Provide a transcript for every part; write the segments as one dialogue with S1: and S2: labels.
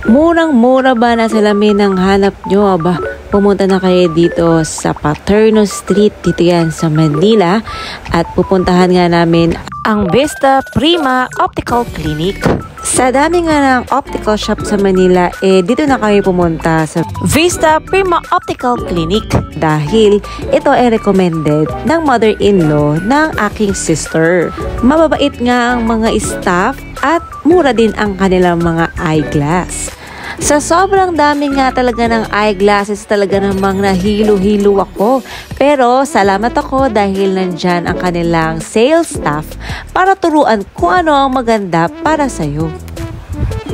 S1: Murang-mura ba na salamin ang hanap nyo? Aba, pumunta na kayo dito sa Paterno Street. Dito yan sa Manila. At pupuntahan nga namin ang Vista Prima Optical Clinic. Sa dami nga ng optical shop sa Manila, dito na kami pumunta sa Vista Prima Optical Clinic. Dahil ito ay recommended ng mother-in-law ng aking sister. Mababait nga ang mga staff at mura din ang kanilang mga eyeglass. Sa sobrang dami nga talaga ng eyeglasses, talaga namang nahilo-hilo ako. Pero salamat ako dahil nandyan ang kanilang sales staff para turuan kung ano ang maganda para sa'yo.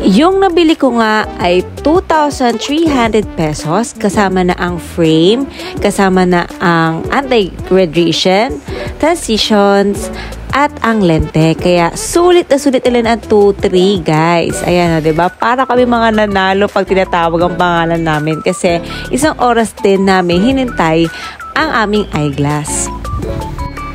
S1: Yung nabili ko nga ay 2,300 pesos, kasama na ang frame, kasama na ang anti-radiation, transitions, at ang lente. Kaya sulit na sulit nila ang 2-3 guys. Ayan na, diba? Para kami mga nanalo pag tinatawag ang pangalan namin kasi isang oras din namin hinintay ang aming eyeglass.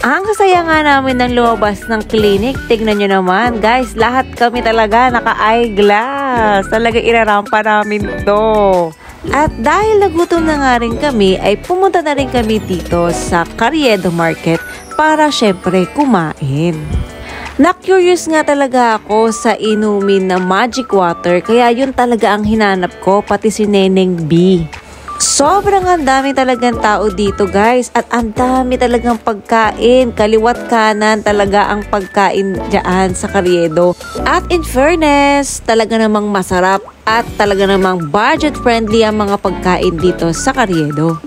S1: Ang sasaya nga namin ng lumabas ng clinic. Tignan nyo naman guys, lahat kami talaga naka-eyeglass. Talaga irarampa namin to. At dahil nagutom na nga rin kami, ay pumunta na rin kami dito sa Carriedo Market para syempre kumain. Na-curious nga talaga ako sa inumin na magic water, kaya yun talaga ang hinanap ko, pati si Neneng B. Sobrang ang dami talagang tao dito guys, at ang dami talagang pagkain, kaliwat kanan talaga ang pagkain dyan sa Carriedo. At in fairness, talaga namang masarap at talaga namang budget friendly ang mga pagkain dito sa Carriedo.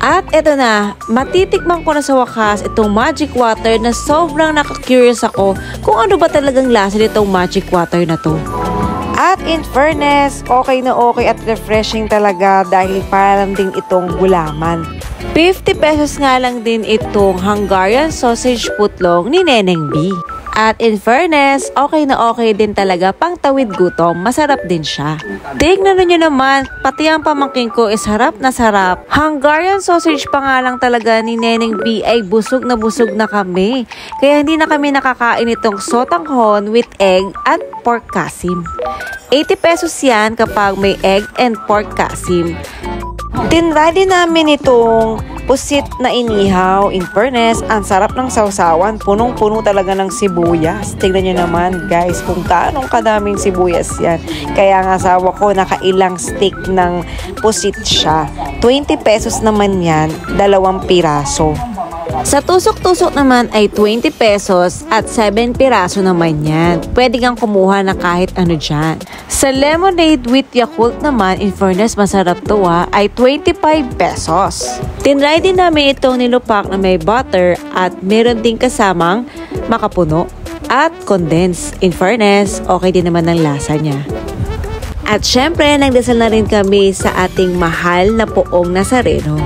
S1: At eto na, matitikman ko na sa wakas itong magic water na sobrang nakaka-curious ako kung ano ba talagang lasa nitong magic water na to. At in fairness, okay na okay at refreshing talaga dahil parang din itong gulaman. 50 pesos nga lang din itong Hungarian sausage footlong ni Neneng B. At in fairness, okay na okay din talaga pang tawid gutom, masarap din siya. Tignan nyo naman, pati ang pamangkin ko is harap na sarap. Hungarian sausage pa nga lang talaga ni Neneng B ay busog na kami. Kaya hindi na kami nakakain itong sotanghon with egg at pork kasim. 80 pesos yan kapag may egg and pork kasim. Tinry din namin itong pusit na inihaw. In fairness, ang sarap ng sausawan. Punong-puno talaga ng sibuyas. Tignan nyo naman guys kung kaanong kadaming sibuyas yan. Kaya nga asawa ko nakailang stick ng pusit siya. 20 pesos naman yan, 2 piraso. Sa tusok-tusok naman ay 20 pesos at 7 piraso naman yan. Pwede kang kumuha na kahit ano dyan. Sa lemonade with Yakult naman, in fairness masarap to ay 25 pesos. Tinry din namin itong nilupak na may butter at meron din kasamang makapuno at condensed. In fairness, okay din naman ang lasa niya. At syempre, nagdasal na rin kami sa ating mahal na poong Nazareno.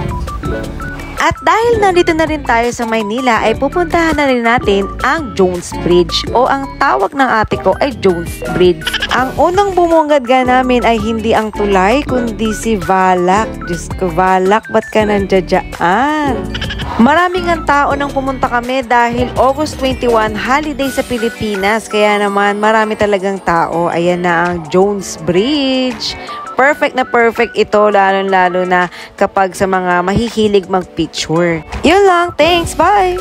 S1: At dahil nandito na rin tayo sa Maynila, ay pupuntahan na rin natin ang Jones Bridge o ang tawag ng ate ko ay Jones Bridge. Ang unang bumungad ga namin ay hindi ang tulay kundi si Valak. Diyos ko, Valak, ba't ka nandiyadyaan? Maraming ang tao nang pumunta kami dahil August 21, holiday sa Pilipinas. Kaya naman marami talagang tao. Ayan na ang Jones Bridge. Perfect na perfect ito, lalo-lalo na kapag sa mga mahihilig mag-picture. Yun lang, thanks, bye!